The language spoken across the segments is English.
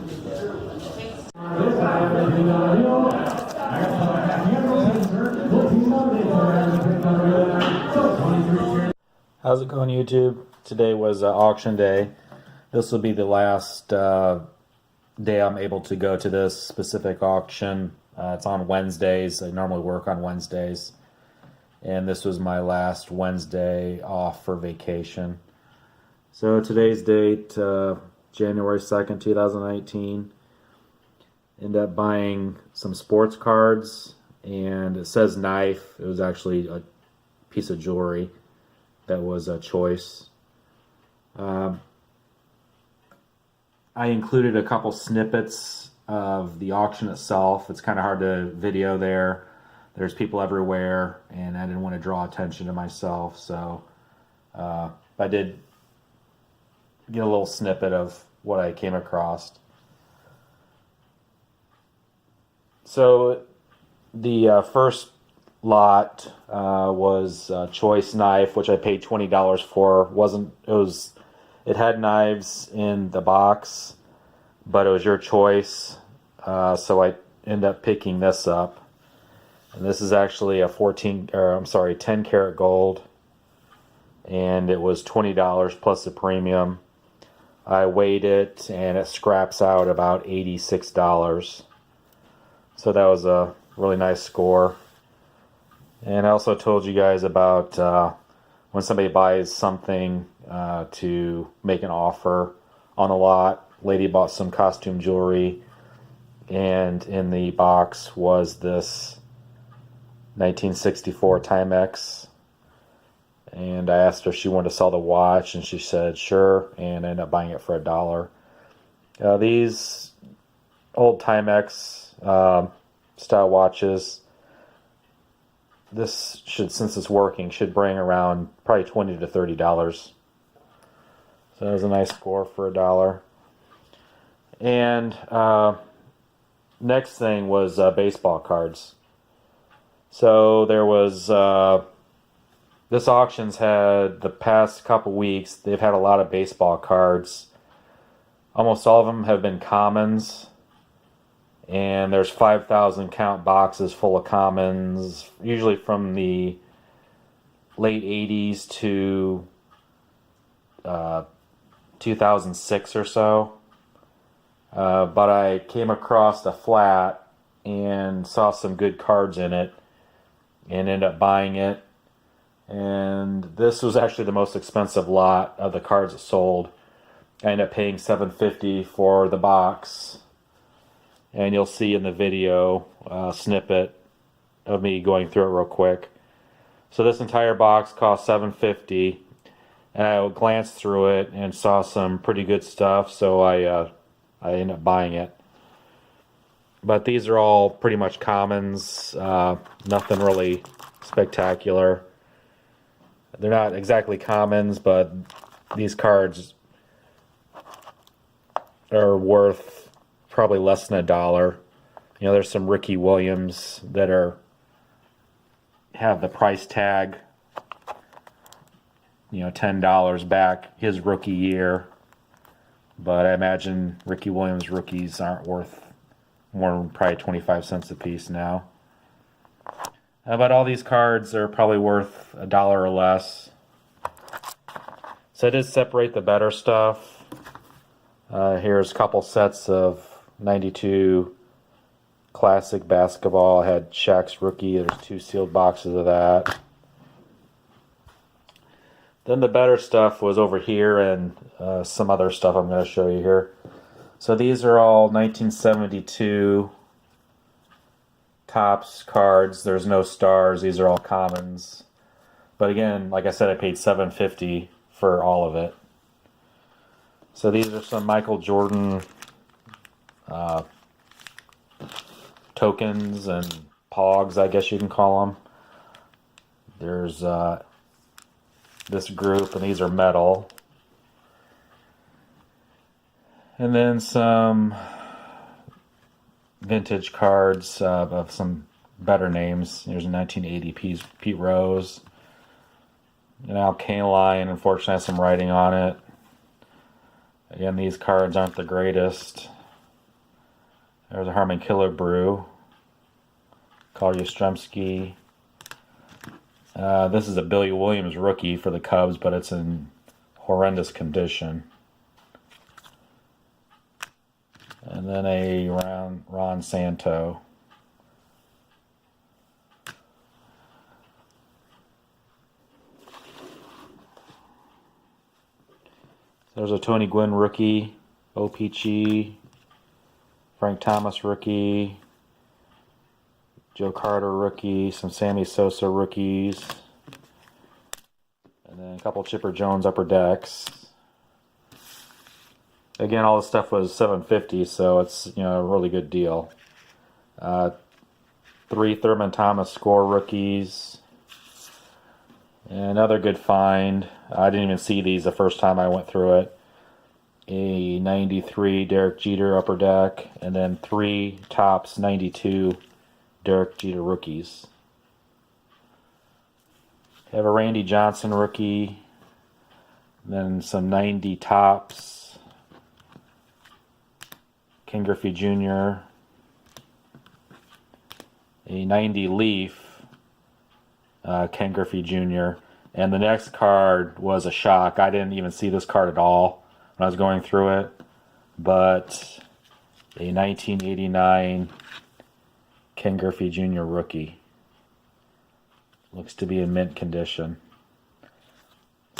How's it going, YouTube? Today was auction day. This will be the last day I'm able to go to this specific auction. It's on Wednesdays. I normally work on Wednesdays. And this was my last Wednesday off for vacation. So today's date, January 2nd, 2019. Ended up buying some sports cards, and it says knife. It was actually a piece of jewelry that was a choice. I included a couple snippets of the auction itself. It's kind of hard to video there. There's people everywhere, and I didn't want to draw attention to myself, so I did get a little snippet of what I came across. So the first lot was a choice knife, which I paid $20 for. It had knives in the box, but it was your choice, so I ended up picking this up. And this is actually a 10 karat gold, and it was $20 plus the premium. I weighed it, and it scraps out about $86. So that was a really nice score. And I also told you guys about when somebody buys something to make an offer on a lot. Lady bought some costume jewelry, and in the box was this 1964 Timex. And I asked her if she wanted to sell the watch, and she said sure, and I ended up buying it for $1. These old Timex style watches, this should, since it's working, should bring around probably $20 to $30. So that was a nice score for $1. And next thing was baseball cards. So there was this auction's had, the past couple weeks, they've had a lot of baseball cards. Almost all of them have been commons. And there's 5,000 count boxes full of commons, usually from the late 80s to 2006 or so. But I came across a flat and saw some good cards in it and ended up buying it. And this was actually the most expensive lot of the cards that sold. I ended up paying $750 for the box. And you'll see in the video snippet of me going through it real quick. So this entire box cost $750, and I glanced through it and saw some pretty good stuff, so I ended up buying it. But these are all pretty much commons, nothing really spectacular. They're not exactly commons, but these cards are worth probably less than $1. You know, there's some Ricky Williams that have the price tag, you know, $10 back his rookie year. But I imagine Ricky Williams rookies aren't worth more than probably 25 cents a piece now. But all these cards are probably worth $1 or less. So I did separate the better stuff. Here's a couple sets of 92 classic basketball. I had Shaq's rookie. There's 2 sealed boxes of that. Then the better stuff was over here, and some other stuff I'm going to show you here. So these are all 1972 Topps cards. There's no stars. These are all commons. But again, like I said, I paid $750 for all of it. So these are some Michael Jordan tokens and pogs, I guess you can call them. There's this group, and these are metal. And then some vintage cards of some better names. There's a 1980 Pete Rose. An Al Kaline, unfortunately, has some writing on it. Again, these cards aren't the greatest. There's a Harmon Killebrew. Carl Yastrzemski. This is a Billy Williams rookie for the Cubs, but it's in horrendous condition. And then a Ron Santo. There's a Tony Gwynn rookie, OPG, Frank Thomas rookie, Joe Carter rookie, some Sammy Sosa rookies, and then a couple Chipper Jones upper decks. Again, all this stuff was $7.50, so it's a really good deal. 3 Thurman Thomas score rookies. Another good find. I didn't even see these the first time I went through it. A 93 Derek Jeter upper deck, and then 3 Topps 92 Derek Jeter rookies. Have a Randy Johnson rookie, then some 90 Topps, Ken Griffey Jr., a 90 Leaf, Ken Griffey Jr., and the next card was a shock. I didn't even see this card at all when I was going through it, but a 1989 Ken Griffey Jr. rookie. Looks to be in mint condition.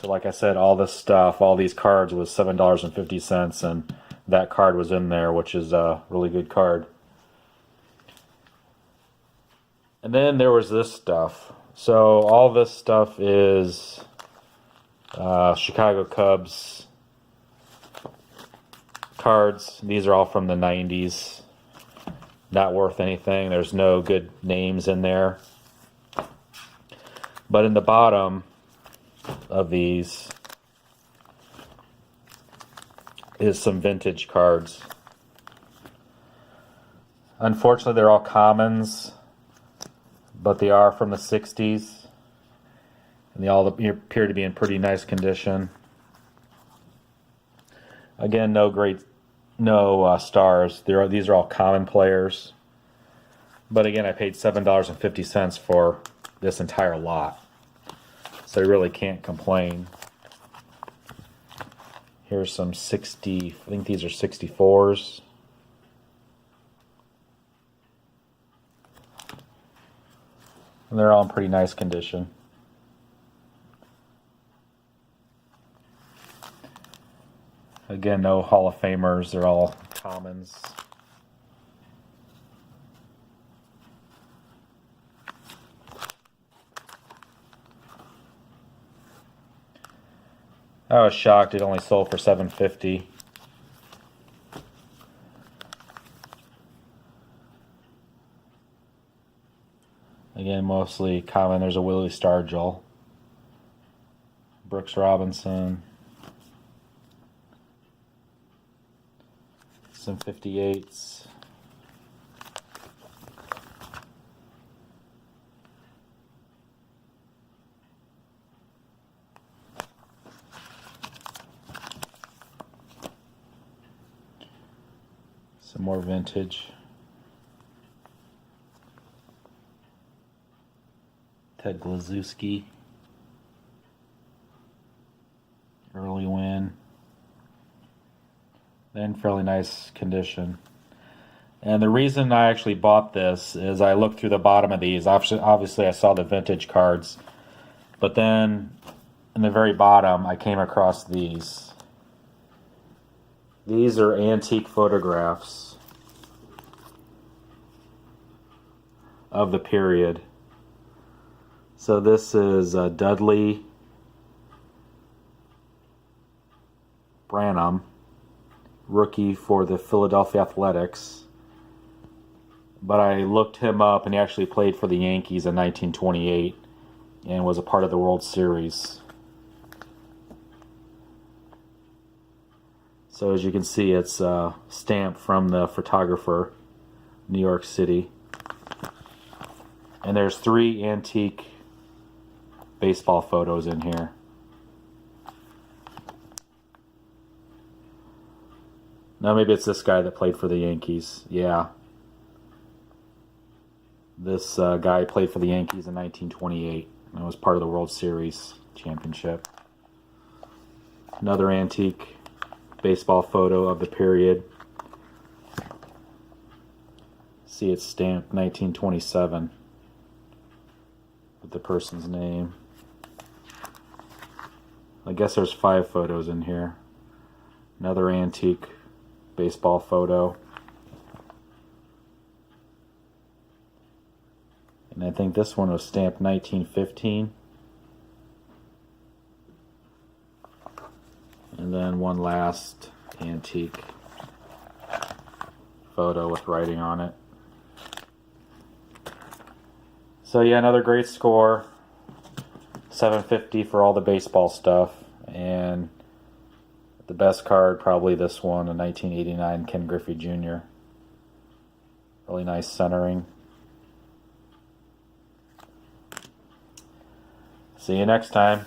So like I said, all this stuff, all these cards was $7.50, and that card was in there, which is a really good card. And then there was this stuff. So all this stuff is Chicago Cubs cards. These are all from the 90s. Not worth anything. There's no good names in there. But in the bottom of these is some vintage cards. Unfortunately, they're all commons, but they are from the 60s. And they all appear to be in pretty nice condition. Again, no stars. These are all common players. But again, I paid $7.50 for this entire lot. So I really can't complain. Here's some 60, I think these are 64s. And they're all in pretty nice condition. Again, no Hall of Famers, they're all commons. I was shocked it only sold for $7.50. Again, mostly common. There's a Willie Stargell, Brooks Robinson, some 58s. Some more vintage. Ted Glazewski. Early win. In fairly nice condition. And the reason I actually bought this is I looked through the bottom of these. Obviously I saw the vintage cards. But then in the very bottom I came across these. These are antique photographs of the period. So this is Dudley Branham, rookie for the Philadelphia Athletics. But I looked him up, and he actually played for the Yankees in 1928 and was a part of the World Series. So as you can see, it's stamped from the photographer, New York City. And there's 3 antique baseball photos in here. Now maybe it's this guy that played for the Yankees. Yeah, This guy played for the Yankees in 1928 and was part of the World Series championship. Another antique baseball photo of the period. See, it's stamped 1927 with the person's name. I guess there's 5 photos in here. Another antique baseball photo. And I think this one was stamped 1915. And then one last antique photo with writing on it. So yeah, another great score. $750 for all the baseball stuff. And the best card, probably this one, a 1989 Ken Griffey Jr. Really nice centering. See you next time.